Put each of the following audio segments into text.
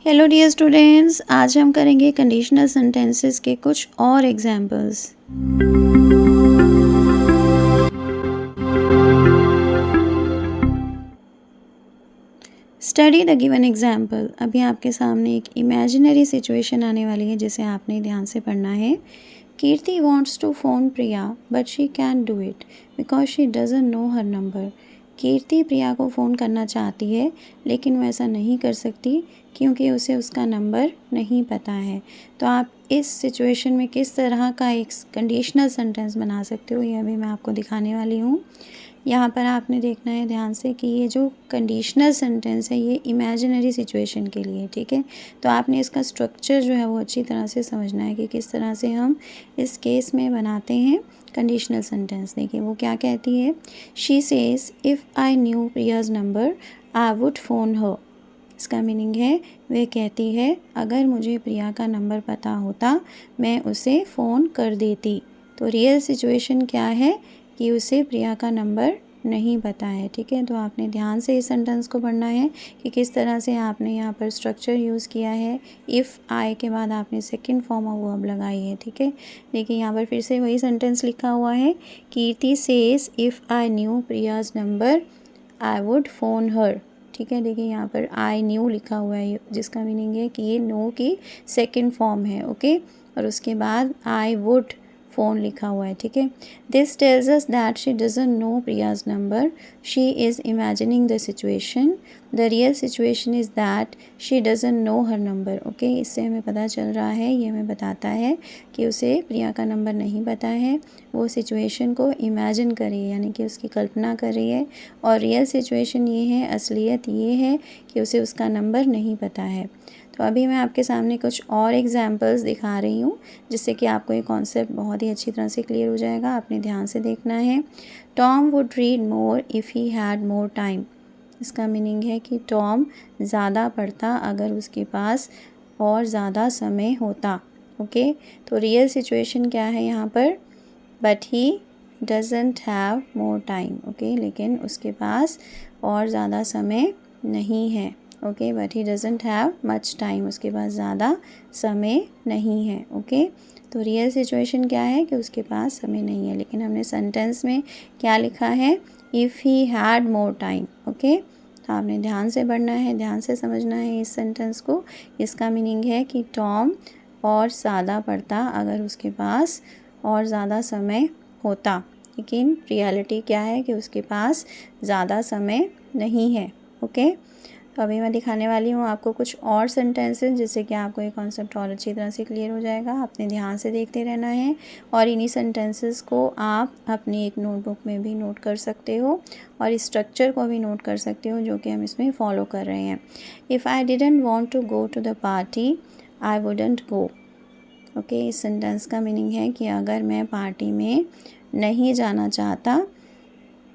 Hello dear students, आज हम करेंगे कंडीशनल सेंटेंसेस के कुछ और examples. Study the given example. अभी आपके सामने एक इमेजिनरी सिचुएशन आने वाली है जिसे आपने ध्यान से पढ़ना है। Kirti wants to phone Priya but she can do it because she doesn't know her number. Kirti Priya को फ़ोन करना चाहती है लेकिन वो ऐसा नहीं कर सकती क्योंकि उसे उसका नंबर नहीं पता है। तो आप इस सिचुएशन में किस तरह का एक कंडीशनल सेंटेंस बना सकते हो, ये अभी मैं आपको दिखाने वाली हूँ। यहाँ पर आपने देखना है ध्यान से कि ये जो कंडीशनल सेंटेंस है ये इमेजिनरी सिचुएशन के लिए, ठीक है। तो आपने इसका स्ट्रक्चर जो है वो अच्छी तरह से समझना है कि किस तरह से हम इस केस में बनाते हैं कंडीशनल सेंटेंस। देखिए वो क्या कहती है। She says if I knew Priya's number I would phone her. इसका मीनिंग है, वे कहती है अगर मुझे प्रिया का नंबर पता होता मैं उसे फ़ोन कर देती। तो रियल सिचुएशन क्या है कि उसे प्रिया का नंबर नहीं पता है, ठीक है। तो आपने ध्यान से इस सेंटेंस को पढ़ना है कि किस तरह से आपने यहाँ पर स्ट्रक्चर यूज़ किया है। इफ़ आई के बाद आपने सेकंड फॉर्म ऑफ वर्ब लगाई है, ठीक है। देखिए यहाँ पर फिर से वही सेंटेंस लिखा हुआ है। Kirti says if I knew Priya's number I would phone her, ठीक है। देखिए यहाँ पर आई न्यू लिखा हुआ है जिसका मीनिंग है कि ये नो की सेकंड फॉर्म है, ओके। और उसके बाद आई वुड फ़ोन लिखा हुआ है, ठीक है। This tells us that she doesn't no Priya's number, she is imagining the situation. The real situation is that she doesn't know her number, okay. इससे हमें पता चल रहा है, ये हमें बताता है कि उसे प्रिया का नंबर नहीं पता है। वो सिचुएशन को इमेजिन कर रही है, यानी कि उसकी कल्पना कर रही है। और रियल सिचुएशन ये है, असलियत ये है कि उसे उसका नंबर नहीं पता है। तो अभी मैं आपके सामने कुछ और एग्जांपल्स दिखा रही हूँ जिससे कि आपको ये कॉन्सेप्ट बहुत ही अच्छी तरह से क्लियर हो जाएगा। आपने ध्यान से देखना है। Tom would read more if he had more time. इसका मीनिंग है कि टॉम ज़्यादा पढ़ता अगर उसके पास और ज़्यादा समय होता, ओके। तो रियल सिचुएशन क्या है यहाँ पर, but he doesn't have more time, okay. लेकिन उसके पास और ज़्यादा समय नहीं है, okay. But he doesn't have much time, उसके पास ज़्यादा समय नहीं है, ओके। तो रियल सिचुएशन क्या है कि उसके पास समय नहीं है, लेकिन हमने सेंटेंस में क्या लिखा है, if he had more time, okay. तो आपने ध्यान से पढ़ना है, ध्यान से समझना है इस सेंटेंस को। इसका मीनिंग है कि टॉम और ज़्यादा पढ़ता अगर उसके पास और ज़्यादा समय होता, लेकिन रियलिटी क्या है कि उसके पास ज़्यादा समय नहीं है, ओके। तो अभी मैं दिखाने वाली हूँ आपको कुछ और सेंटेंसेस जिससे कि आपको ये कॉन्सेप्ट और अच्छी तरह से क्लियर हो जाएगा। आपने ध्यान से देखते रहना है और इन्हीं सेंटेंसेस को आप अपनी एक नोटबुक में भी नोट कर सकते हो और इस स्ट्रक्चर को भी नोट कर सकते हो जो कि हम इसमें फॉलो कर रहे हैं। If I didn't want to go to the party I wouldn't go, okay. इस सेंटेंस का मीनिंग है कि अगर मैं पार्टी में नहीं जाना चाहता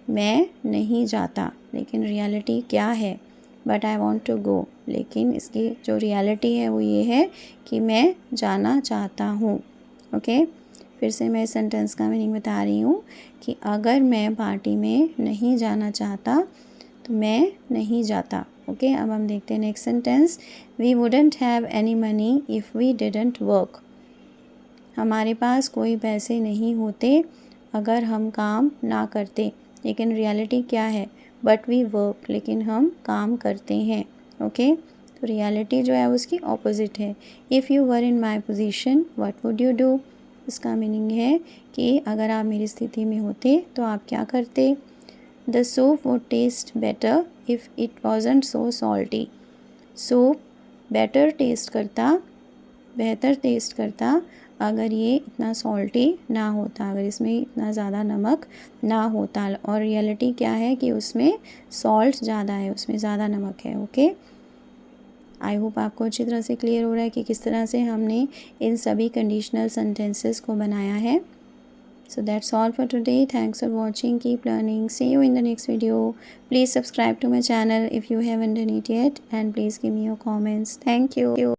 मैं नहीं जाता, लेकिन रियलिटी क्या है, but I want to go. लेकिन इसकी जो रियलिटी है वो ये है कि मैं जाना चाहता हूँ, ओके। फिर से मैं इस सेंटेंस का मीनिंग बता रही हूँ कि अगर मैं पार्टी में नहीं जाना चाहता तो मैं नहीं जाता, ओके। अब हम देखते हैं next sentence. We wouldn't have any money if we didn't work. हमारे पास कोई पैसे नहीं होते अगर हम काम ना करते, लेकिन रियलिटी क्या है, बट वी वर्क, लेकिन हम काम करते हैं, ओके। तो रियलिटी जो है उसकी ऑपोजिट है। If you were in my position what would you do. इसका मीनिंग है कि अगर आप मेरी स्थिति में होते तो आप क्या करते। The soup would taste better if it wasn't so salty. Soup better taste करता, बेहतर टेस्ट करता अगर ये इतना सॉल्टी ना होता, अगर इसमें इतना ज़्यादा नमक ना होता। और रियलिटी क्या है कि उसमें सॉल्ट ज़्यादा है, उसमें ज़्यादा नमक है, ओके। आई होप आपको अच्छी तरह से क्लियर हो रहा है कि किस तरह से हमने इन सभी कंडीशनल सेंटेंसेस को बनाया है। So that's all for today. Thanks for watching. Keep learning. See you in the next video. Please subscribe to my channel if you haven't done it yet, and please give me your comments. Thank you.